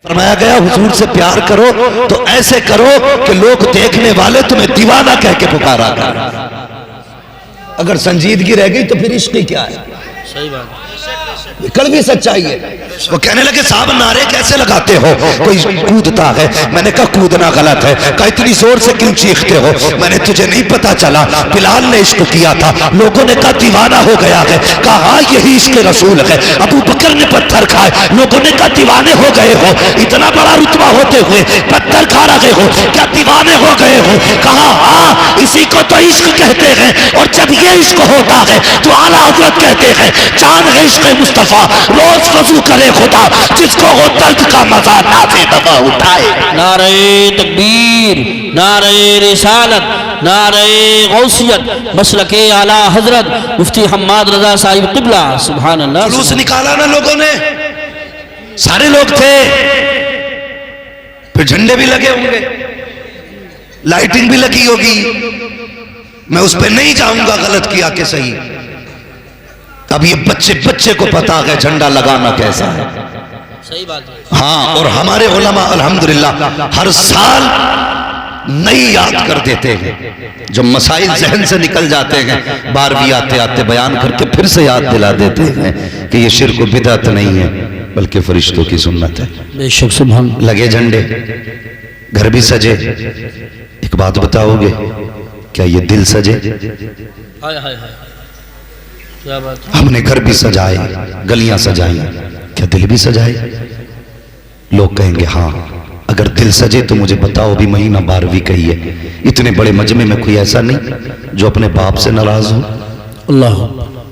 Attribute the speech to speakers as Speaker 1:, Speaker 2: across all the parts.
Speaker 1: فرمایا گیا حضور سے پیار کرو تو ایسے کرو کہ لوگ دیکھنے والے تمہیں دیوانہ کہہ کے پکارا کریں۔ اگر سنجیدگی رہ گئی تو پھر عشق کیا ہے؟
Speaker 2: صحیح بات
Speaker 1: کڑوی سچائی ہے۔ وہ کہنے لگے صاحب نعرے کیسے لگاتے ہو؟ کوئی کودتا ہے۔ میں نے کہا کودنا غلط ہے۔ کہا اتنی زور سے کیوں چیختے ہو؟ میں نے تجھے نہیں پتا چلا بلال نے عشق کیا تھا، لوگوں نے کہا دیوانہ ہو گیا ہے۔ کہا ہاں یہی عشق رسول ہے۔ ابو بکر نے پتھر کھائے، لوگوں نے کہا دیوانے ہو گئے ہو، اتنا بڑا رتبہ ہوتے ہوئے پتھر کھا رہے ہو، کیا دیوانے ہو گئے ہو؟ کہا ہاں اسی کو تو عشق کہتے ہیں، اور جب یہ عشق ہوتا ہے تو اعلیٰ حضرت کہتے ہیں جان ہے عشق مصطفیٰ روز وضو کرے خدا، جس کو وہ درد کا مزہ نازے دوا اٹھائے۔
Speaker 2: نعرہ تکبیر، نعرہ رسالت، نعرہ غوثیت، مسلک اعلیٰ حضرت مفتی حماد رضا صاحب قبلہ، سبحان اللہ۔
Speaker 1: جلوس نکالا نا لوگوں نے، سارے لوگ تھے، پھر جھنڈے بھی لگے ہوں گے، لائٹنگ بھی لگی ہوگی، میں اس پہ نہیں جاؤں گا غلط کیا کہ صحیح۔ اب یہ بچے کو پتا ہے جھنڈا لگانا کیسا ہے۔
Speaker 2: صحیح بات ہے۔
Speaker 1: ہاں، اور ہمارے علماء الحمدللہ ہر سال نئی یاد کر دیتے ہیں، جو مسائل ذہن سے نکل جاتے ہیں 12ویں آتے آتے بیان کر کے پھر سے یاد دلا دیتے ہیں کہ یہ شرک و بدعت نہیں ہے بلکہ فرشتوں کی سنت ہے۔
Speaker 2: بے شک سبحان۔
Speaker 1: لگے جھنڈے، گھر بھی سجے۔ ایک بات بتاؤ گے کیا یہ دل سجے؟
Speaker 2: ہائے ہائے ہائے، کیا بات ہے۔
Speaker 1: ہم نے گھر بھی سجائے، گلیاں سجائیں، کیا دل بھی سجائے؟ لوگ کہیں گے ہاں اگر دل سجے تو مجھے بتاؤ بھی مہینہ 12ویں کہی ہے، اتنے بڑے مجمع میں کوئی ایسا نہیں جو اپنے باپ سے ناراض ہو،
Speaker 2: اللہ،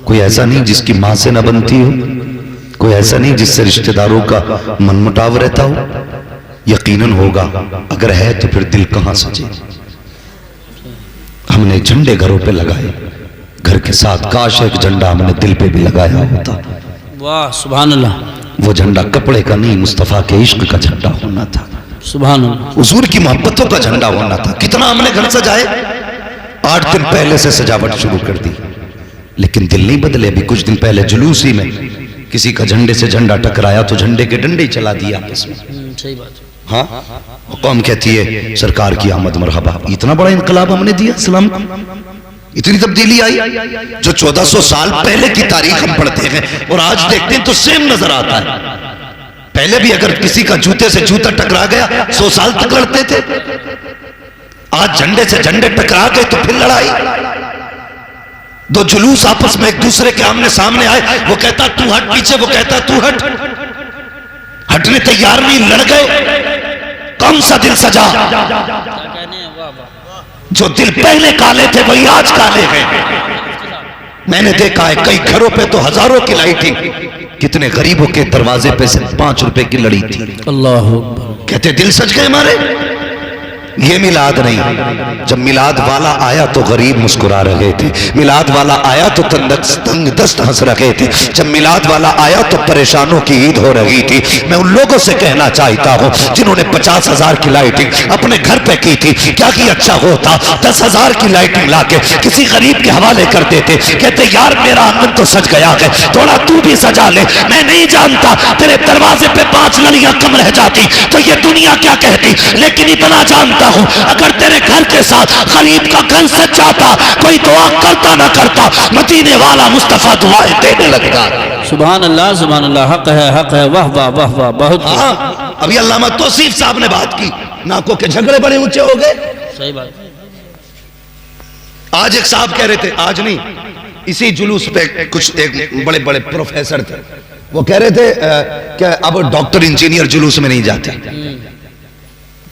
Speaker 1: کوئی ایسا نہیں جس کی ماں سے نہ بنتی ہو، کوئی ایسا نہیں جس سے رشتہ داروں کا من مٹاو رہتا ہو؟ یقیناً ہوگا، اگر ہے تو پھر دل کہاں سجے؟ ہم نے جھنڈے گھروں پہ لگائے، گھر کے ساتھ کاش ایک جھنڈا ہم نے دل پہ بھی لگایا ہوتا۔
Speaker 2: واہ سبحان اللہ۔
Speaker 1: وہ جھنڈا کپڑے کا نہیں، مصطفیٰ کے عشق کا جھنڈا ہونا تھا،
Speaker 2: سبحان اللہ۔
Speaker 1: حضور کی محبتوں کا جھنڈا ہونا تھا۔ کتنا ہم نے گھر سجائے، 8 دن پہلے سے سجاوٹ شروع کر دی، لیکن دل نہیں بدلے۔ ابھی کچھ دن پہلے جلوس ہی میں کسی کا جھنڈے سے جھنڈا ٹکرایا تو جھنڈے کے ڈنڈے ہی چلا دیا آپس میں۔
Speaker 2: صحیح بات ہے۔
Speaker 1: ہاں، قوم کہتی ہے سرکار کی آمد مرحبا۔ اتنا بڑا انقلاب ہم نے دیا اسلام کو، اتنی تبدیلی آئی جو 1400 سال پہلے کی تاریخ ہم پڑھتے ہیں اور آج دیکھتے ہیں تو سیم نظر آتا ہے۔ پہلے بھی اگر کسی کا جوتے سے جوتا ٹکرا گیا 100 سال تک لڑتے تھے، آج جھنڈے سے جھنڈے ٹکرا گئے تو پھر لڑائی۔ دو جلوس آپس میں ایک دوسرے کے آمنے سامنے آئے، وہ کہتا تو ہٹ پیچھے، وہ کہتا تو ہٹ، ہٹنے تیار نہیں، لڑ گئے۔ کون سا دل سجا؟ جو دل پہلے کالے تھے وہی آج کالے ہیں۔ میں نے دیکھا ہے کئی گھروں پہ تو ہزاروں کی لائٹنگ، کتنے غریبوں کے دروازے پہ سے 5 روپے کی لڑی تھی۔
Speaker 2: اللہ اکبر۔
Speaker 1: کہتے دل سج گئے ہمارے۔ یہ میلاد نہیں، جب میلاد والا آیا تو غریب مسکرا رہے تھے، میلاد والا آیا تو تنگ دست ہنس رہے تھے، جب میلاد والا آیا تو پریشانوں کی عید ہو رہی تھی۔ میں ان لوگوں سے کہنا چاہتا ہوں جنہوں نے 50,000 کی لائٹنگ اپنے گھر پہ کی تھی، کیا کہ اچھا ہوتا 10,000 کی لائٹنگ لا کے کسی غریب کے حوالے کر دیتے، کہتے یار میرا آنگن تو سج گیا ہے، تھوڑا تو بھی سجا لے۔ میں نہیں جانتا تیرے دروازے پہ 5 لڑیاں کم رہ جاتی تو یہ دنیا کیا کہتی، لیکن اتنا جانتا ہوں اگر تیرے گھر کے ساتھ غریب کا گھر سج جاتا، کوئی دعا کرتا نہ کرتا، مدینے والا مصطفیٰ دعائیں دینے لگتا۔
Speaker 2: سبحان اللہ سبحان اللہ، حق ہے حق ہے، واہ واہ واہ واہ، بہت
Speaker 1: ہاں، ابھی علامہ توصیف صاحب نے بات کی، ناکوں کے جھگڑے بڑے اونچے ہو گئے۔
Speaker 2: صحیح بات۔
Speaker 1: آج ایک صاحب کہہ رہے تھے، آج نہیں، اسی جلوس پہ کچھ ایک بڑے بڑے پروفیسر تھے، وہ کہہ رہے تھے کہ اب ڈاکٹر انجینئر جلوس میں نہیں جاتے۔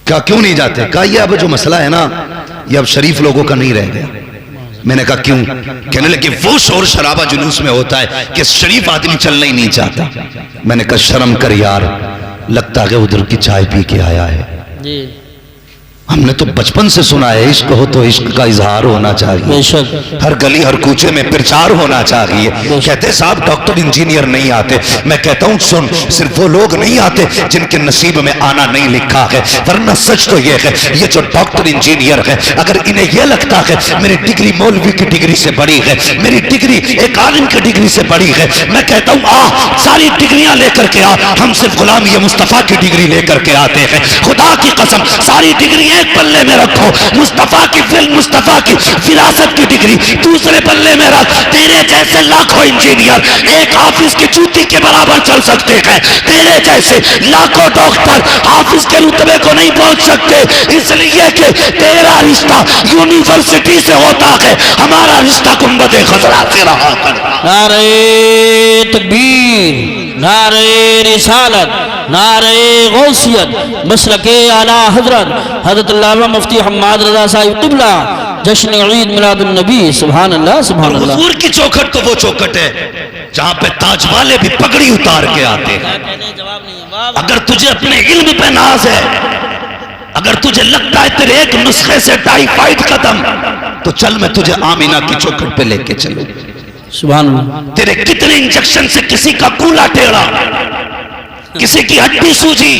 Speaker 1: کہا کیوں نہیں جاتے؟ کہا یہ اب جو مسئلہ ہے نا یہ اب شریف لوگوں کا نہیں رہ گیا۔ میں نے کہا کیوں؟ کہنے لگے وہ شور شرابہ جلوس میں ہوتا ہے کہ شریف آدمی چلنا ہی نہیں چاہتا۔ میں نے کہا شرم کر یار، لگتا ہے ادھر کی چائے پی کے آیا ہے۔
Speaker 2: جی
Speaker 1: ہم نے تو بچپن سے سنا ہے عشق ہو تو عشق کا اظہار ہونا چاہیے،
Speaker 2: بے شک
Speaker 1: ہر گلی ہر کوچے میں پرچار ہونا چاہیے۔ کہتے صاحب ڈاکٹر انجینئر نہیں آتے، میں کہتا ہوں سن، صرف وہ لوگ نہیں آتے جن کے نصیب میں آنا نہیں لکھا ہے، ورنہ سچ تو یہ ہے یہ جو ڈاکٹر انجینئر ہے اگر انہیں یہ لگتا ہے میری ڈگری مولوی کی ڈگری سے بڑی ہے، میری ڈگری ایک عالم کی ڈگری سے بڑی ہے، میں کہتا ہوں ساری ڈگریاں لے کر کے ہم صرف غلامی مصطفیٰ کی ڈگری لے کر کے آتے ہیں۔ خدا کی قسم ساری ڈگری ایک پلے میں رکھو، مصطفیٰ کی فلم مصطفیٰ کی وراثت کی ڈگری دوسرے پلے میں رکھ۔ تیرے جیسے لاکھوں انجینئر ایک حافظ کی جوتی کے برابر چل سکتے ہیں، تیرے جیسے لاکھوں ڈاکٹر حافظ کے رتبے کو نہیں پہنچ سکتے، اس لیے کہ تیرا رشتہ یونیورسٹی سے ہوتا ہے، ہمارا رشتہ گنبد خضرا سے رہا کرتا۔
Speaker 2: نعرہ تکبیر، نعرہ رسالت، نعرہ غوثیت، مسلک اعلیٰ حضرت حضرت علامہ مفتی حماد رضا صاحب قبلہ، جشن عید میلاد النبی۔ سبحان اللہ سبحان اللہ۔
Speaker 1: حضور کی چوکھٹ تو وہ چوکھٹ ہے جہاں پہ تاج والے بھی پگڑی اتار کے آتے ہیں۔ اگر تجھے اپنے علم پہ ناز ہے، اگر تجھے لگتا ہے تیرے ایک نسخے سے ٹائیفائڈ ختم، تو چل میں تجھے آمینہ کی چوکھٹ پہ لے کے چلوں۔
Speaker 2: سبحان اللہ۔
Speaker 1: تیرے کتنے انجیکشن سے کسی کا کولا ٹیڑھا، کسی کی ہڈی سوجی،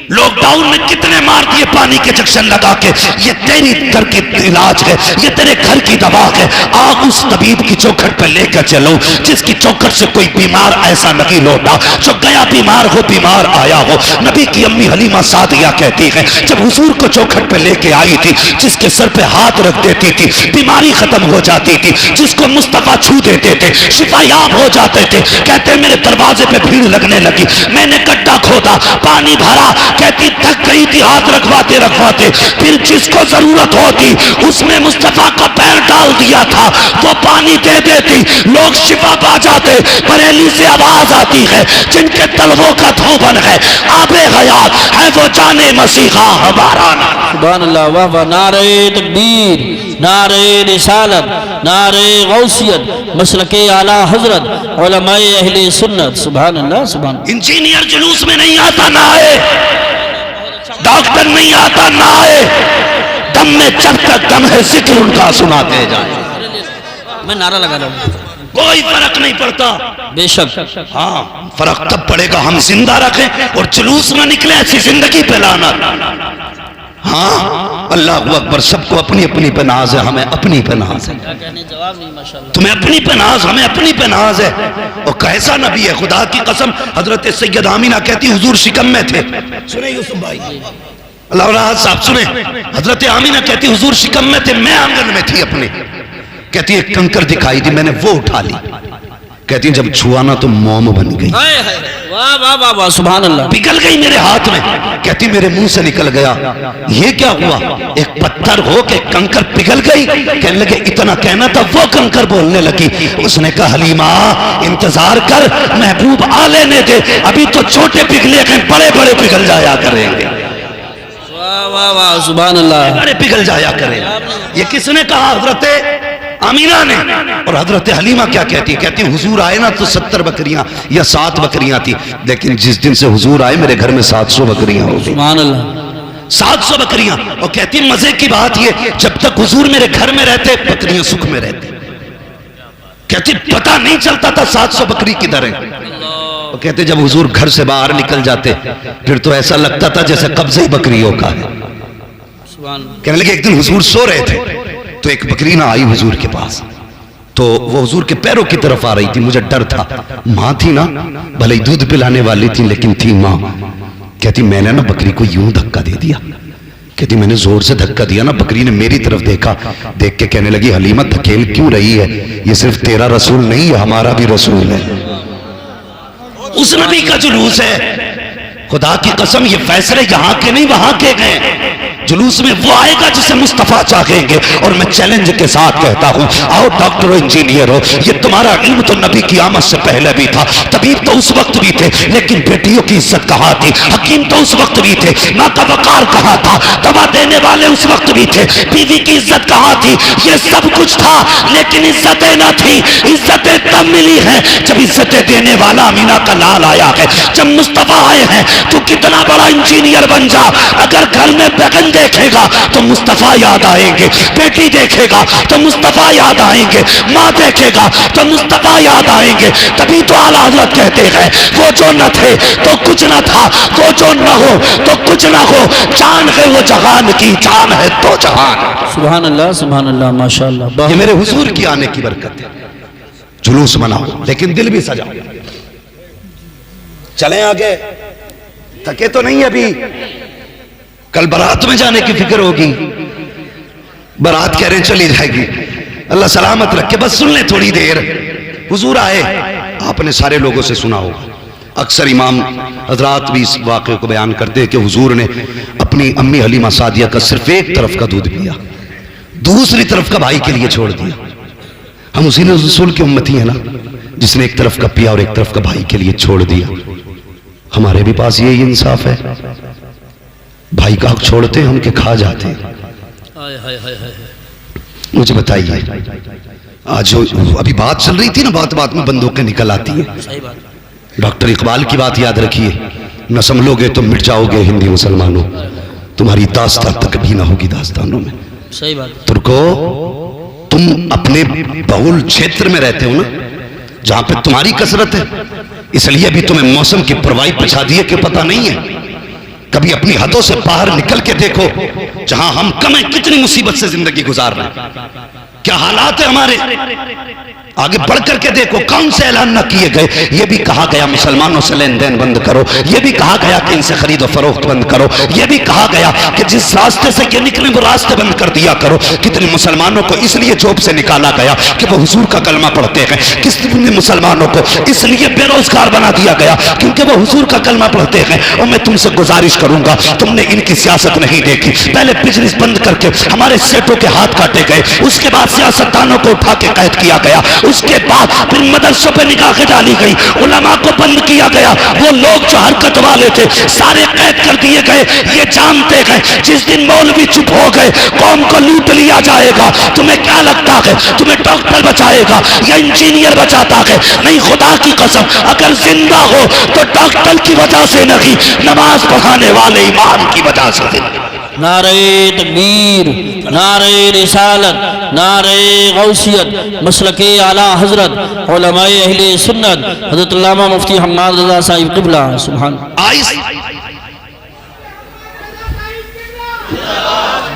Speaker 1: لوک ڈاؤن میں کتنے مار دیے پانی کے انجیکشن لگا کے، یہ تیری گھر کی علاج ہے، یہ تیرے گھر کی دوا ہے۔ آگ اس طبیب کی چوکھٹ پہ لے کر چلو جس کی چوکھٹ سے کوئی بیمار ایسا نہیں لوٹا، جو گیا بیمار ہو بیمار آیا ہو۔ نبی کی امی حلیمہ سعدیہ کہتی ہے جب حضور کو چوکھٹ پہ لے کے آئی تھی، جس کے سر پہ ہاتھ رکھ دیتی تھی بیماری ختم ہو جاتی تھی، جس کو مصطفیٰ چھو دیتے تھے شفا یاب ہو جاتے تھے۔ کہتے میرے دروازے پہ بھیڑ لگنے لگی، میں نے گڈھا کھودا، پانی بھرا، کہتی تھک گئی تھی ہاتھ رکھواتے رکھواتے، پھر جس کو ضرورت ہوتی اس میں مصطفیٰ کا پیر ڈال دیا تھا، وہ پانی دے دیتی، لوگ شفا پا جاتے۔ بریلی سے آواز آتی ہے جن کے تلووں کا دھوبن ہے آب حیات ہے وہ جانے مسیحا ہمارا نام۔
Speaker 2: سبحان اللہ، واہ واہ۔ نعرہ تکبیر، نعرہ رسالت، نعرہ غوثیت، مسلک اعلیٰ حضرت علماء اہل سنت۔ سبحان اللہ سبحان اللہ۔
Speaker 1: انجینئر جلوس میں نہیں آتا نہ آئے، ڈاکٹر نہیں آتا نہ آئے، دم میں جب تک دم ہے ذکر ان کا سناتے جائیں،
Speaker 2: میں نعرہ لگا رہا ہوں،
Speaker 1: کوئی فرق نہیں پڑتا۔
Speaker 2: بے شک۔
Speaker 1: ہاں فرق تب پڑے گا ہم زندہ رکھیں اور جلوس میں نکلے ایسی زندگی پہ لانا۔ ہاں اللہ اکبر، سب کو اپنی اپنی پہ ناز ہے، ہمیں اپنی پہ ناز ہے، تمہیں اپنی پہ ناز، ہمیں اپنی پہ ناز ہے۔ اور کیسا نبی ہے خدا کی قسم، حضرت سید آمینہ کہتی حضور شکم میں تھے، سنیں یوسف بھائی اللہ راحت صاحب سنیں، حضرت آمینہ کہتی حضور شکم میں تھے، میں آنگن میں تھی اپنے، کہتی ایک کنکر دکھائی دی، میں نے وہ اٹھا لی، کہتی جب چھوانا تو موم بن گئی،
Speaker 2: واہ واہ واہ واہ، سبحان اللہ۔
Speaker 1: پگھل گئی میرے ہاتھ میں، کہتی میرے منہ سے نکل گیا، یہ کیا ہوا؟ ایک پتھر ہو کے کنکر پگھل گئی، کہنے لگے اتنا کہنا تھا، وہ کنکر بولنے لگی، اس نے کہا حلیمہ انتظار کر، محبوب آ لینے دے، ابھی تو چھوٹے پگھلے ہیں، بڑے بڑے پگھل جایا کریں گے،
Speaker 2: واہ واہ واہ، سبحان اللہ۔
Speaker 1: بڑے پگھل جایا کریں۔ یہ کس نے کہا؟ حضرت آمینہ نے۔ اور حضرت حلیمہ کیا کہتی؟ کہتی حضور آئے نا تو 70 بکریاں یا 7 بکریاں تھی، لیکن جس دن سے حضور آئے میرے گھر میں 700 بکریاں ہو گئی،
Speaker 2: سبحان اللہ۔
Speaker 1: 700 بکریاں۔ اور کہتی مزے کی بات یہ جب تک حضور میرے گھر میں رہتے بکریاں سکھ میں رہتی، کہتی پتہ نہیں چلتا تھا 700 بکری کدھر ہے۔ اور کہتے جب حضور گھر سے باہر نکل جاتے پھر تو ایسا لگتا تھا جیسے قبضہ بکریوں کا ہے۔ کہنے لگے ایک دن حضور سو رہے تھے تو ایک بکری نہ آئی حضور کے پاس، تو وہ حضور کے پیروں کی طرف آ رہی تھی، مجھے ڈر تھا، ماں تھی نا، بھلے ہی دودھ پلانے والی تھی لیکن تھی ماں، کہتی میں نے نا بکری کو یوں دھکا دے دیا، کہتی میں نے زور سے دھکا دیا نا، بکری نے میری طرف دیکھا، دیکھ کے کہنے لگی حلیمہ دھکیل کیوں رہی ہے، یہ صرف تیرا رسول نہیں یہ ہمارا بھی رسول ہے۔ اس نبی کا جلوس ہے، خدا کی قسم یہ فیصلے یہاں کے نہیں وہاں کے گئے، جلوس میں وہ آئے گا جسے مصطفیٰ چاہیں گے۔ اور میں چیلنج کے ساتھ کہتا ہوں آؤ ڈاکٹر و انجینئر ہو، یہ تمہارا علم تو نبی کی آمد سے پہلے بھی تھا، طبیب تو اس وقت بھی تھے لیکن بیٹیوں کی عزت کہاں تھی، حکیم تو اس وقت بھی تھے، ماں کا وقار کہاں تھا، دوا دینے والے اس وقت بھی تھے، بیوی کی عزت کہاں تھی، یہ سب کچھ تھا لیکن عزتیں نہ تھی۔ عزتیں تب ملی ہیں جب عزتیں دینے والا آمینہ کا لال آیا ہے، جب مصطفیٰ آئے ہیں تو کتنا بڑا انجینئر بن جا، اگر گھر میں بیگن دیکھے گا تو مصطفیٰ یاد آئیں گے، بیٹی دیکھے گا تو مصطفیٰ یاد آئیں گے، ماں دیکھے گا تو مصطفیٰ یاد آئیں گے۔ تبھی تو اعلیٰ حضرت کہتے ہیں وہ جو نہ تھے تو کچھ نہ تھا، وہ جو نہ ہو تو کچھ نہ ہو، جان ہے وہ جہان کی، جان ہے تو جہان۔
Speaker 2: سبحان اللہ ماشاءاللہ۔
Speaker 1: یہ میرے حضور کی آنے کی برکت ہے۔ جلوس مناؤ لیکن دل بھی سجاؤ۔ چلیں آگے، تھکے تو نہیں ابھی؟ کل برات میں جانے کی فکر ہوگی، برات کہہ رہے چلی جائے گی، اللہ سلامت رکھے، بس سن لیں تھوڑی دیر۔ حضور آئے، آپ نے سارے لوگوں سے سنا ہوگا، اکثر امام حضرات بھی اس واقعے کو بیان کرتے ہیں کہ حضور نے اپنی امی حلیمہ سعدیہ کا صرف ایک طرف کا دودھ پیا، دوسری طرف کا بھائی کے لیے چھوڑ دیا۔ ہم اسی رسول کی امتی ہیں نا، جس نے ایک طرف کا پیا اور ایک طرف کا بھائی کے لیے چھوڑ دیا۔ ہمارے بھی پاس یہی انصاف ہے، بھائی کا حق چھوڑتے ہیں ہم کہ کھا جاتے ہیں۔ مجھے بتائیے، آج ابھی بات چل رہی تھی نا، بات بات میں بندوقیں نکل آتی ہیں۔ ڈاکٹر اقبال کی بات یاد رکھیے، نہ سنبھلو گے تو مٹ جاؤ گے ہندی مسلمانوں، تمہاری داستان تک بھی نہ ہوگی داستانوں میں۔
Speaker 2: صحیح بات۔
Speaker 1: ترکو، تم اپنے بہول چھیتر میں رہتے ہو نا، جہاں پہ تمہاری کثرت ہے، اس لیے بھی تمہیں موسم کی پرواہی پچھا دیے کہ پتہ نہیں ہے۔ کبھی اپنی حدوں سے باہر نکل کے دیکھو، جہاں ہم کم ہیں کتنی مصیبت سے زندگی گزار رہے ہیں، کیا حالات ہیں ہمارے۔ آگے بڑھ کر کے دیکھو، کون سے اعلان نہ کیے گئے، یہ بھی کہا گیا مسلمانوں سے لین دین بند کرو، یہ بھی کہا گیا کہ ان سے خرید و فروخت بند کرو، یہ بھی کہا گیا کہ جس راستے سے یہ نکلے وہ راستے بند کر دیا کرو۔ کتنے مسلمانوں کو اس لیے جوب سے نکالا گیا کہ وہ حضور کا کلمہ پڑھتے ہیں، کتنے مسلمانوں کو اس لیے بے روزگار بنا دیا گیا کیونکہ وہ حضور کا کلمہ پڑھتے ہیں۔ اور میں تم سے گزارش کروں گا، تم نے ان کی سیاست نہیں دیکھی، پہلے بزنس بند کر کے ہمارے سیٹوں کے ہاتھ کاٹے گئے، اس کے بعد سیاستدانوں کو اٹھا کے قید کیا گیا، اس کے بعد پھر مدرسوں پہ نگاہیں ڈالی گئی، علماء کو بند کیا گیا، وہ لوگ جو حرکت والے تھے سارے قید کر دیے گئے۔ یہ جانتے گئے جس دن مولوی چپ ہو گئے قوم کو لوٹ لیا جائے گا۔ تمہیں کیا لگتا ہے تمہیں ڈاکٹر بچائے گا یا انجینئر بچاتا ہے؟ نہیں، خدا کی قسم اگر زندہ ہو تو ڈاکٹر کی وجہ سے نہیں، نماز پڑھانے والے امام کی وجہ سے نہیں۔
Speaker 2: نعرہ تکبیر، نعرہ رسالت، نعرہ غوثیت، مسلک اعلیٰ حضرت علماء اہل سنت حضرت علامہ مفتی حماد رضا صاحب قبلہ۔ سبحان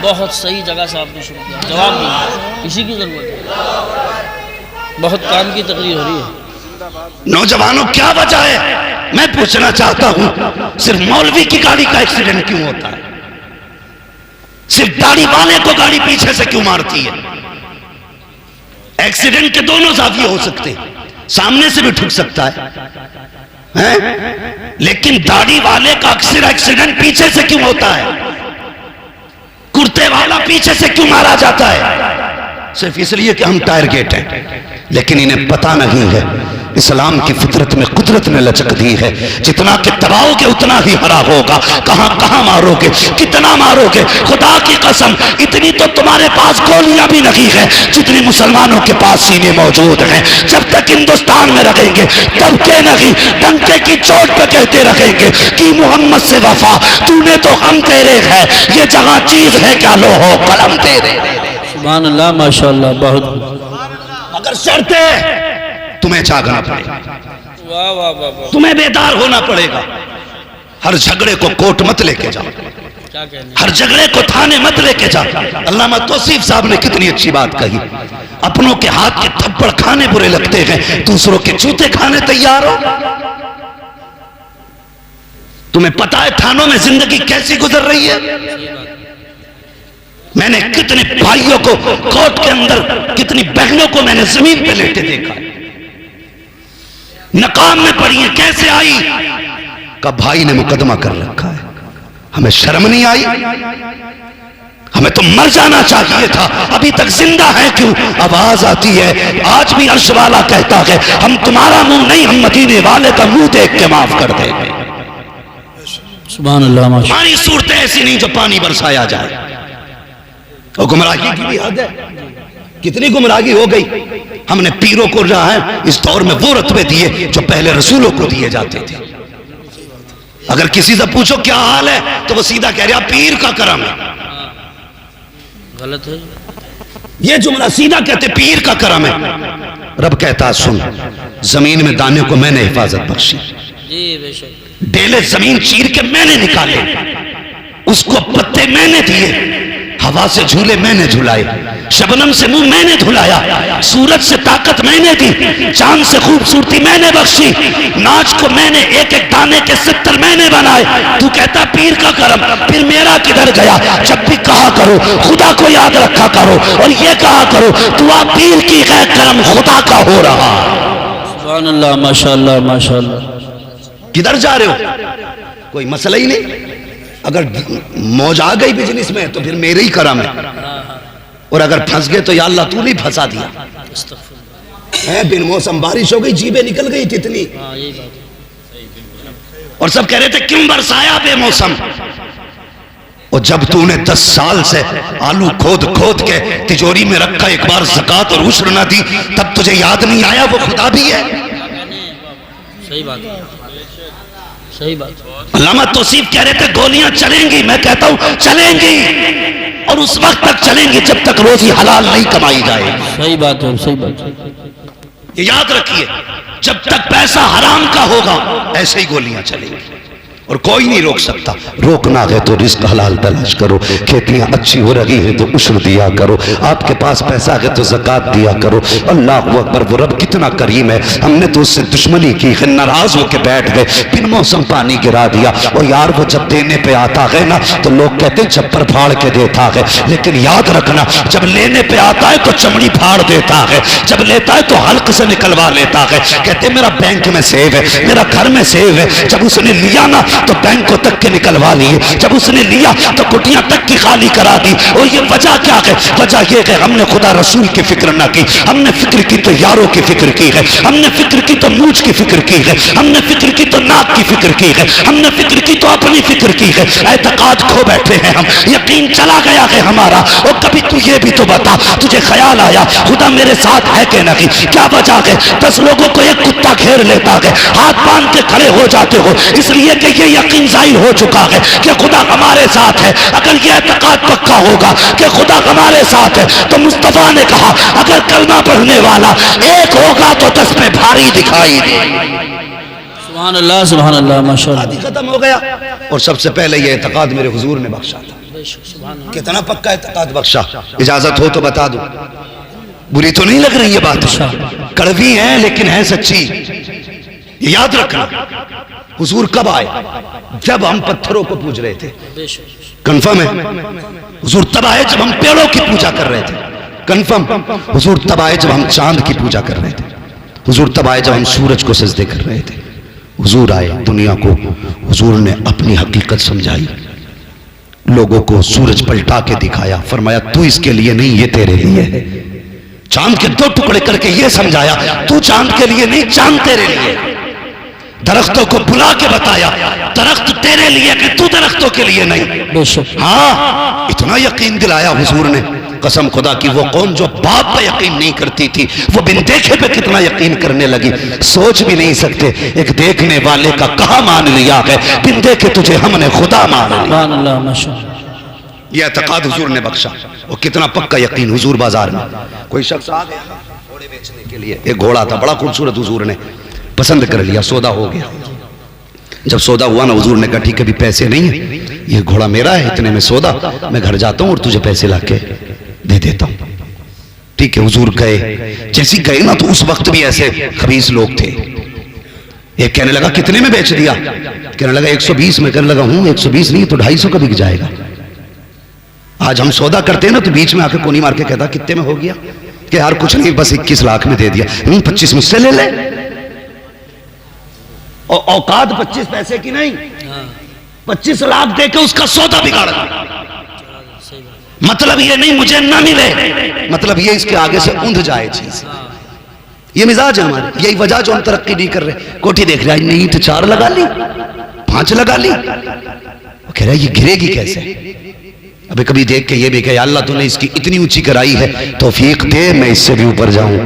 Speaker 2: بہت صحیح جگہ سے آپ نے شروع کیا، جواب نہیں، اسی کی ضرورت ہے، بہت کام کی تقریر ہو رہی ہے۔
Speaker 1: نوجوانوں کیا وجہ ہے؟ میں پوچھنا چاہتا ہوں، صرف مولوی کی گاڑی کا ایکسیڈنٹ کیوں ہوتا ہے؟ صرف داڑھی والے کو گاڑی پیچھے سے کیوں مارتی ہے؟ ایکسیڈنٹ کے دونوں زاویے ہو سکتے ہیں، سامنے سے بھی ٹھک سکتا ہے، لیکن داڑھی والے کا اکثر ایکسیڈنٹ پیچھے سے کیوں ہوتا ہے؟ کرتے والا پیچھے سے کیوں مارا جاتا ہے؟ صرف اس لیے کہ ہم ٹائر گیٹ ہیں، لیکن انہیں پتا نہیں ہے اسلام کی فطرت میں قدرت نے لچک دی ہے، جتنا کہ دباؤ گے اتنا ہی ہرا ہوگا۔ کہاں کہاں مارو گے، کتنا مارو گے؟ خدا کی قسم اتنی تو تمہارے پاس گولیاں بھی نہیں ہیں جتنی مسلمانوں کے پاس سینے موجود ہیں۔ جب تک ہندوستان میں رہیں گے تب کے نہیں، ڈنکے کی چوٹ پہ کہتے رہیں گے کہ محمد سے وفا، تو نے تو ہم تیرے ہے، یہ جہاں چیز ہے کیا لوہو قلم تیرے۔
Speaker 2: سبحان اللہ ماشاءاللہ، بہت
Speaker 1: مگر شرط ہے تمہیں جاگنا پڑے گا،
Speaker 2: واہ واہ واہ،
Speaker 1: تمہیں بیدار ہونا پڑے گا۔ ہر جھگڑے کو کوٹ مت لے کے جاؤ،
Speaker 2: کیا کہنے،
Speaker 1: ہر جھگڑے کو تھانے مت لے کے جاؤ۔ علامہ توصیف صاحب نے کتنی اچھی بات کہی، اپنوں کے ہاتھ کے تھپڑ کھانے برے لگتے ہیں، دوسروں کے جوتے کھانے تیار ہو۔ تمہیں پتا ہے تھانوں میں زندگی کیسی گزر رہی ہے؟ میں نے کتنے بھائیوں کو کوٹ کے اندر، کتنی بہنوں کو میں نے زمین پہ لیٹے دیکھا، نقاب میں پڑی ہیں، کیسے آئی؟ کہ بھائی نے مقدمہ کر رکھا ہے، ہمیں شرم نہیں آئی؟ ہمیں تو مر جانا چاہیے تھا، ابھی تک زندہ ہے کیوں؟ آواز آتی ہے، آج بھی عرش والا کہتا ہے ہم تمہارا منہ نہیں، ہم مدینے والے کا منہ دیکھ کے معاف کر دیں گے۔
Speaker 2: سبحان اللہ ماشاءاللہ۔
Speaker 1: ہماری صورتیں ایسی نہیں جو پانی برسایا جائے۔ اور گمراہی کی بھی حد ہے، کتنی گمراہی ہو گئی۔ ہم نے پیروں کو جو ہے اس دور میں وہ رتبے دیے جو پہلے رسولوں کو دیے جاتے تھے۔ اگر کسی سے پوچھو کیا حال ہے تو وہ سیدھا کہہ رہا پیر کا کرم ہے۔
Speaker 2: غلط ہے.
Speaker 1: یہ جملہ سیدھا کہتے پیر کا کرم ہے. رب کہتا سن، زمین میں دانے کو میں نے حفاظت بخشی،
Speaker 2: جی بے شک.
Speaker 1: ڈیلے زمین چیر کے میں نے نکالے، اس کو پتے میں نے دیے، ہوا سے جھولے میں نے جھلائے، شبنم سے منہ میں نے دھلایا، سورج سے طاقت میں نے دی، چاند سے خوبصورتی میں نے بخشی، ناچ کو میں نے ایک ایک دانے کے 70 میں نے بنائے. تو کہتا پیر کا کرم، پھر میرا کدھر گیا؟ جب بھی کہا کرو خدا کو یاد رکھا کرو، اور یہ کہا کرو دعا پیر کی غیر کرم خدا کا ہو رہا.
Speaker 2: سبحان اللہ، ماشاءاللہ ماشاءاللہ.
Speaker 1: کدھر جا رہے ہو؟ کوئی مسئلہ ہی نہیں. اگر موج آ گئی بزنس میں تو پھر میرے ہی کرم ہے، اور اگر پھنس گئے تو یا اللہ تو نہیں پھنسا دیا. بن موسم بارش ہو گئی، جیبیں نکل گئی کتنی، اور سب کہہ رہے تھے کیوں برسایا بے موسم. اور جب تو نے 10 سال سے آلو کھود کھود کے تجوری میں رکھا، ایک بار زکوٰۃ اور عشر نہ دی، تب تجھے یاد نہیں آیا وہ خدا بھی ہے.
Speaker 2: صحیح بات ہے، صحیح بات.
Speaker 1: علامہ توصیف کہہ رہے تھے گولیاں چلیں گی، میں کہتا ہوں چلیں گی، اور اس وقت تک چلیں گی جب تک روزی حلال نہیں کمائی جائے.
Speaker 2: صحیح بات ہے، صحیح بات ہے.
Speaker 1: یہ یاد رکھیے، جب تک پیسہ حرام کا ہوگا ایسے ہی گولیاں چلیں گی، اور کوئی نہیں روک سکتا. روکنا ہے تو رزق حلال تلاش کرو، کھیتیاں اچھی ہو رہی ہیں تو عشر دیا کرو، آپ کے پاس پیسہ ہے تو زکوٰۃ دیا کرو. اللہ اکبر، وہ رب کتنا کریم ہے. ہم نے تو اس سے دشمنی کی، ناراض ہو کے بیٹھ گئے، بن موسم پانی گرا دیا. اور یار وہ جب دینے پہ آتا ہے نا تو لوگ کہتے ہیں چھپر پھاڑ کے دیتا ہے، لیکن یاد رکھنا جب لینے پہ آتا ہے تو چمڑی پھاڑ دیتا ہے، جب لیتا ہے تو حلق سے نکلوا لیتا ہے. کہتے میرا بینک میں سیو ہے، میرا گھر میں سیو ہے. جب اس نے لیا نا تو بینکوں تک کے نکلوا لیے، جب اس نے لیا تو کٹیاں تک کی خالی کرا دی. اور یہ وجہ کیا ہے؟ وجہ یہ ہے ہم نے خدا رسول کی فکر نہ کی، ہم نے فکر کی تو یاروں کی فکر کی ہے، ہم نے فکر کی تو مونچھ کی فکر کی ہے، ہم نے فکر کی تو ناک کی فکر کی ہے، ہم نے فکر کی تو اپنی فکر کی ہے. اعتقاد کھو بیٹھے ہیں ہم، یقین چلا گیا ہے ہمارا. اور کبھی تو یہ بھی تو بتا، تجھے خیال آیا خدا میرے ساتھ ہے کہ نہیں؟ کیا وجہ ہے 10 لوگوں کو ایک کتا گھیر لیتا ہے، ہاتھ باندھ کے کھڑے ہو جاتے ہو، اس لیے کہ یہ یقین ظاہر ہو چکا ہے کہ خدا ہمارے ساتھ ہے. اگر یہ اعتقاد پکا ہوگا کہ خدا ہمارے ساتھ ہے تو مصطفیٰ نے کہا اگر کلمہ پڑھنے والا ایک ہوگا تو 10 پہ بھاری دکھائی دے.
Speaker 2: سبحان اللہ سبحان اللہ ماشاءاللہ.
Speaker 1: ختم ہو گیا. اور سب سے پہلے یہ اعتقاد میرے حضور نے بخشا تھا. کتنا پکا اعتقاد بخشا. اجازت ہو تو بتا دو، بری تو نہیں لگ رہی یہ بات؟ کڑوی ہے لیکن ہے سچی. یاد رکھنا حضور کب آئے؟ جب ہم پتھروں کو پوج رہے تھے. کنفرم ہے؟ حضور تب آئے جب ہم پیڑوں کی پوجا کر رہے تھے. کنفرم؟ حضور تب آئے جب ہم چاند کی پوجا کر رہے تھے. حضور تب آئے جب ہم سورج کو سجدے کر رہے تھے. حضور آئے دنیا کو، حضور نے اپنی حقیقت سمجھائی، لوگوں کو سورج پلٹا کے دکھایا، فرمایا تو اس کے لیے نہیں یہ تیرے لیے ہے. چاند کے 2 ٹکڑے کر کے یہ سمجھایا تو چاند کے لیے نہیں، چاند تیرے لیے. درختوں کو بلا کے بتایا درخت تیرے لیے کہ تو درختوں کے لیے نہیں. ہاں اتنا یقین دلایا حضور نے. قسم خدا کی وہ قوم جو باپ پہ یقین نہیں کرتی تھی وہ بن دیکھے پہ کتنا یقین کرنے لگی. سوچ بھی نہیں سکتے ایک دیکھنے والے کا کہاں مان لیا ہے، بن دیکھے تجھے ہم نے خدا مان لیا. یہ اعتقاد حضور نے بخشا. وہ کتنا پکا یقین. حضور بازار میں کوئی شخص آ گیا گھوڑے بیچنے کے لیے، ایک گھوڑا تھا بڑا خوبصورت، حضور نے پسند کر لیا، سودا ہو گیا. جب سودا ہوا نا حضور نے کہا ٹھیک ہے بھی پیسے نہیں ہیں، یہ گھوڑا میرا ہے، اتنے میں سودا، میں گھر جاتا ہوں اور تجھے پیسے لا کے دے دیتا ہوں. ٹھیک ہے حضور گئے. جیسی گئے نا تو اس وقت بھی ایسے خبیث لوگ تھے. ایک کہنے لگا کتنے میں بیچ دیا؟ کہنے لگا 120 میں. کہنے لگا 120 نہیں تو 250 کا بک جائے گا. آج ہم سودا کرتے ہیں نا تو بیچ میں آ کے کونی مار کے کہتا کتنے میں ہو گیا؟ کہ یار کچھ نہیں بس 21 لاکھ میں دے دیا. 25 مجھ سے لے لے. اوقات 25 پیسے کی نہیں، 25 لاکھ دے کے اس کا سودا بگاڑ دیا. مطلب یہ نہیں مجھے نہ ملے، مطلب یہ اس کے آگے سے اندھ جائے چیز. یہ مزاج ہے ہمارے. یہی وجہ جو ہم ترقی نہیں کر رہے. کوٹھی دیکھ رہا ہے نہیں تو 4 لگا لی، 5 لگا لی. وہ کہہ رہا ہے یہ گرے گی کیسے؟ ابھی کبھی دیکھ کے یہ بھی کہ اللہ تو نے اس کی اتنی اونچی کرائی ہے، توفیق دے میں اس سے بھی اوپر جاؤں.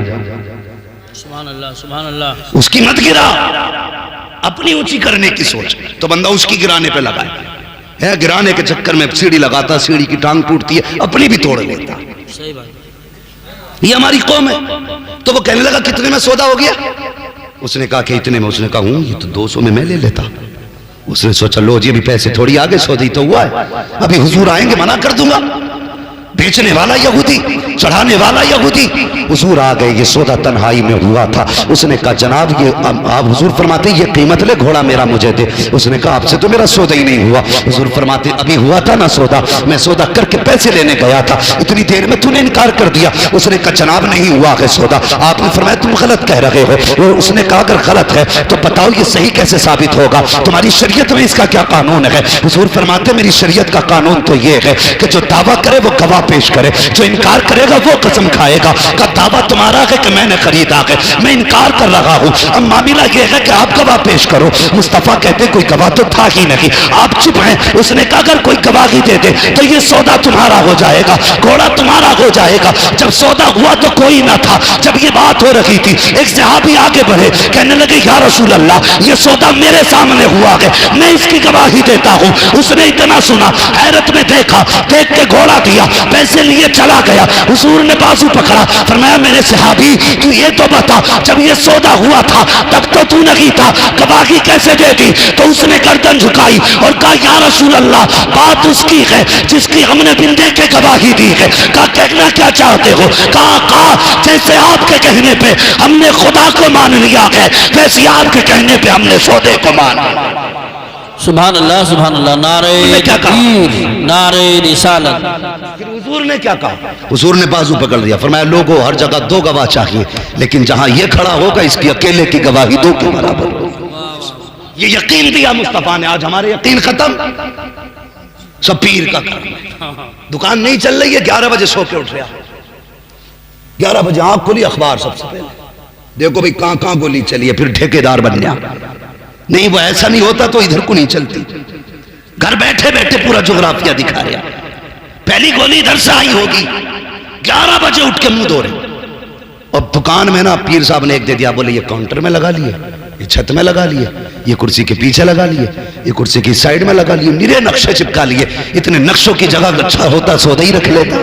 Speaker 2: سبحان اللہ سبحان اللہ.
Speaker 1: اس کی مت گرا، اپنی اونچی کرنے کی سوچ تو بندہ اس کی گرانے پہ لگائے. ہے گرانے کے چکر میں سیڑھی لگاتا، سیڑھی کی ٹانگ ٹوٹتی ہے، اپنی بھی توڑ لیتا.
Speaker 2: صحیح بات.
Speaker 1: یہ ہماری قوم ہے. تو وہ کہنے لگا کتنے میں سودا ہو گیا؟ اس نے کہا کہ اتنے میں. اس نے کہا ہوں یہ تو 200 میں لے لیتا. اس نے سوچا لو جی ابھی پیسے تھوڑی آگے، سودی تو ہوا ہے، ابھی حضور آئیں گے منع کر دوں گا. بیچنے والا یہودی، چڑھانے والا یہودی. حضور آ گئے، یہ سودا تنہائی میں ہوا تھا. اس نے کہا جناب یہ آپ حضور فرماتے یہ قیمت لے، گھوڑا میرا مجھے دے. اس نے کہا آپ سے تو میرا سودا ہی نہیں ہوا. حضور فرماتے ابھی ہوا تھا نا سودا، میں سودا کر کے پیسے لینے گیا تھا، اتنی دیر میں تو نے انکار کر دیا. اس نے کہا جناب نہیں ہوا ہے سودا. آپ نے فرمایا تم غلط کہہ رہے ہو. اس نے کہا اگر غلط ہے تو بتاؤ یہ صحیح کیسے ثابت ہوگا؟ تمہاری شریعت میں اس کا کیا قانون ہے؟ حضور فرماتے میری شریعت کا قانون تو یہ ہے کہ جو دعویٰ کرے وہ گواہ پیش کرے، جو انکار کرے گا وہ قسم کھائے گا. کا دعویٰ تمہارا ہے کہ میں نے خریدا ہے، میں انکار کر رہا ہوں. اب معاملہ یہ ہے کہ آپ گواہ پیش کرو. مصطفیٰ کہتے کوئی گواہ تو تھا ہی نہیں، آپ چپ ہیں. اس نے کہا اگر کوئی گواہی دے دے تو یہ سودا تمہارا ہو جائے گا، گھوڑا تمہارا ہو جائے گا. جب سودا ہوا تو کوئی نہ تھا. جب یہ بات ہو رہی تھی ایک صحابی آگے بڑھے، کہنے لگے یا رسول اللہ یہ سودا میرے سامنے ہوا ہے، میں اس کی گواہی دیتا ہوں. اس نے اتنا سنا، حیرت میں دیکھا، دیکھ کے گھوڑا دیا، پیسے لیے چلا گیا. حضور نے بازو پکڑا، فرمایا میرے صحابی تو یہ تو بتا جب یہ سودا ہوا تھا تب تو نہیں تھا، گواہی کیسے دے دی؟ تو اس نے گردن جھکائی اور کہا یا رسول اللہ بات اس کی ہے جس کی ہم نے بندے کے گواہی دی ہے. کہا کہنا کیا چاہتے ہو؟ کہا جیسے آپ کے کہنے پہ ہم نے خدا کو مان لیا ہے ویسے آپ کے کہنے پہ ہم نے سودے کو مان لیا.
Speaker 2: سبحان اللہ سبحان اللہ. نعرہ تکبیر، نعرہ رسالت.
Speaker 1: پھر حضور نے کیا کہا؟ حضور نے بازو پکڑ دیا، فرمایا لوگوں ہر جگہ 2 گواہ چاہیے، لیکن جہاں یہ کھڑا ہوگا اس کی اکیلے کی گواہی 2 کے برابر ہوگی. یہ یقین دیا مصطفیٰ نے. آج ہمارے یقین ختم، سب پیر کا کرم ہے. دکان نہیں چل رہی ہے، 11 بجے سو کے اٹھ رہا، 11 بجے آنکھ کھلی اخبار سب سے پہلے دیکھو بھئی کہاں گولی چلی ہے، پھر ٹھیکیدار بن گیا. نہیں وہ ایسا نہیں ہوتا تو ادھر کو نہیں چلتی. گھر بیٹھے بیٹھے پورا جغرافیہ دکھا رہا. پہلی گولی ادھر سے آئی ہوگی، 11 بجے اٹھ کے منہ دھو رہے. اب دکان میں نا پیر صاحب نے ایک دے دیا، بولے یہ کاؤنٹر میں لگا لیے، یہ چھت میں لگا لیے، یہ کرسی کے پیچھے لگا لیے، یہ کرسی کی سائیڈ میں لگا لیے، میرے نقشے چپکا لیے. اتنے نقشوں کی جگہ اچھا ہوتا سودا ہی رکھ لیتا.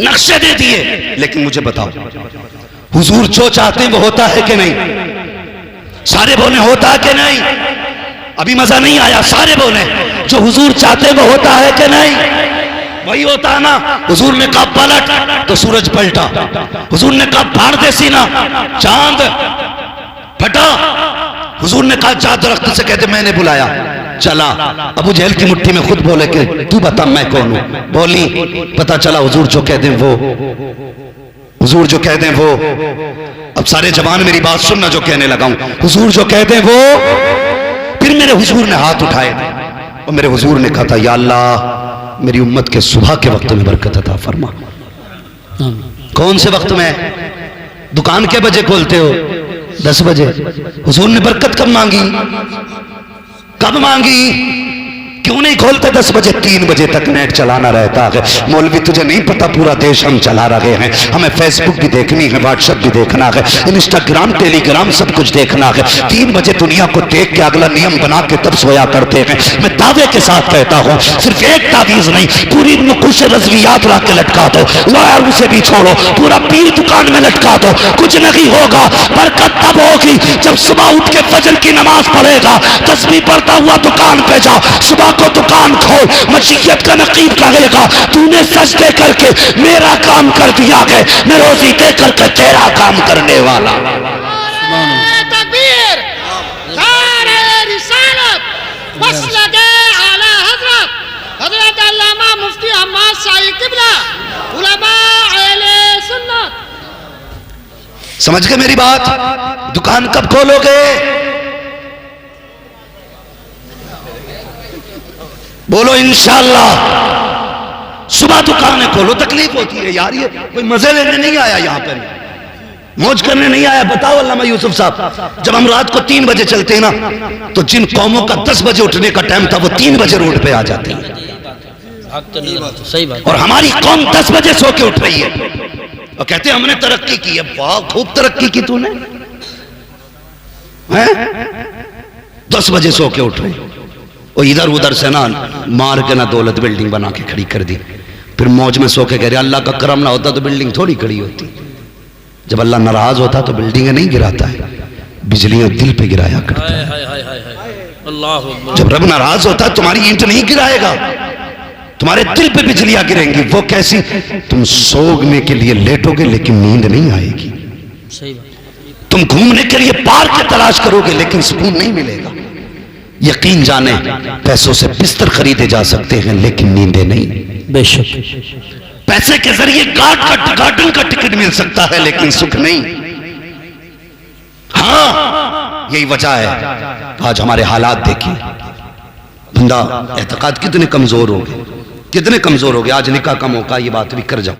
Speaker 1: نقشے دے دیے. لیکن مجھے بتاؤ حضور جو چاہتے ہیں وہ ہوتا ہے کہ نہیں؟ سارے بولیں ہوتا ہے کہ نہیں؟ ابھی مزہ نہیں آیا. سارے بولیں جو حضور چاہتے ہیں وہ ہوتا ہے کہ نہیں؟ وہی ہوتا ہے نا. حضور نے کہا پلٹ تو سورج پلٹا. حضور نے کہا پھاڑ دے سینہ، چاند پھٹا. حضور نے کہا جا درخت سے کہتے میں نے بلایا، چلا. ابو جہل کی مٹھی میں خود بولے کہ تو بتا میں کون ہوں. بولی، پتا چلا حضور جو کہہ دیں وہ، حضور جو کہہ دیں وہ. اب سارے جوان میری بات سننا جو کہنے لگا ہوں. حضور جو کہہ دیں وہ. پھر میرے حضور نے ہاتھ اٹھائے اور میرے حضور نے کہا تھا یا اللہ میری امت کے صبح کے وقت میں برکت عطا فرما. کون سے وقت میں؟ دکان کے بجے کھولتے ہو؟ 10 بجے. حضور نے برکت کب مانگی؟ کب مانگی؟ کیوں نہیں کھولتے 10 بجے؟ 3 بجے تک نیٹ چلانا رہتا ہے. مولوی تجھے نہیں پتا پورا دیش ہم چلا رہے ہیں، ہمیں فیس بک بھی دیکھنی ہے، واٹس ایپ بھی دیکھنا ہے، انسٹاگرام ٹیلی گرام سب کچھ دیکھنا ہے. 3 بجے دنیا کو دیکھ کے اگلا نیم بنا کے تب سویا کرتے ہیں. میں دعوے کے ساتھ کہتا ہوں صرف ایک تعویذ نہیں، پوری نقوش رضویات لا کے لٹکا دو، لوئر اسے بھی چھوڑو، پورا پیر دکان میں لٹکا دو، کچھ نہیں ہوگا. برکت تب ہوگی جب صبح اٹھ کے فجر کی نماز پڑھے گا، تسبیح پڑھتا ہوا دکان پہ جا، صبح کو دکان کھول، مشیت کا نقیب کہے گا تو نے سجدے کر کے میرا کام کر دیا ہے، میں روزی دے کر کے تیرا کام کرنے والا.
Speaker 3: تکبیر، نعرہ رسالت، مسلک اعلی حضرت علامہ مفتی حماد شاہی قبلہ، علماء اہل سنت.
Speaker 1: سمجھ گئے میری بات؟ دکان کب کھولو گے؟ بولو انشاءاللہ. صبح دکانیں کھولو. تکلیف ہوتی ہے یار، یہ کوئی مزے لینے نہیں آیا یہاں پر، موج کرنے نہیں آیا. بتاؤ علامہ یوسف صاحب، جب ہم رات کو 3 بجے چلتے ہیں نا تو جن قوموں کا 10 بجے اٹھنے کا ٹائم تھا وہ 3 بجے روڈ پہ آ جاتے ہیں، اور ہماری قوم 10 بجے سو کے اٹھ رہی ہے اور کہتے ہیں ہم نے ترقی کی ہے. واہ خوب ترقی کی تو نے. 10 بجے سو کے اٹھ رہے. وہ ادھر ادھر سے نا مار کے نہ دولت بلڈنگ بنا کے کھڑی کر دی، پھر موج میں سو کے کہہ رہے اللہ کا کرم نہ ہوتا تو بلڈنگ تھوڑی کھڑی ہوتی۔ جب اللہ ناراض ہوتا تو بلڈنگیں نہیں گراتا ہے، بجلیاں دل پہ گرایا کرتا ہے۔
Speaker 2: اللہ اکبر۔
Speaker 1: جب رب ناراض ہوتا تمہاری اینٹ نہیں گرائے گا، تمہارے دل پہ بجلیاں گریں گی۔ وہ کیسی؟ تم سوگنے کے لیے لیٹو گے لیکن نیند نہیں آئے گی،
Speaker 2: صحیح بات۔
Speaker 1: تم گھومنے کے لیے پارک کی تلاش کرو گے لیکن سکون نہیں ملے گا۔ یقین جانے پیسوں سے بستر خریدے جا سکتے ہیں لیکن نیندیں نہیں۔
Speaker 2: بے شک۔
Speaker 1: پیسے کے ذریعے گارڈن کا ٹکٹ مل سکتا ہے لیکن سکھ نہیں۔ ہاں یہی وجہ ہے آج ہمارے حالات دیکھیں، بندہ اعتقاد کتنے کمزور ہو گئے، کتنے کمزور ہو گئے۔ آج نکاح کا موقع، یہ بات بھی کر جاؤ۔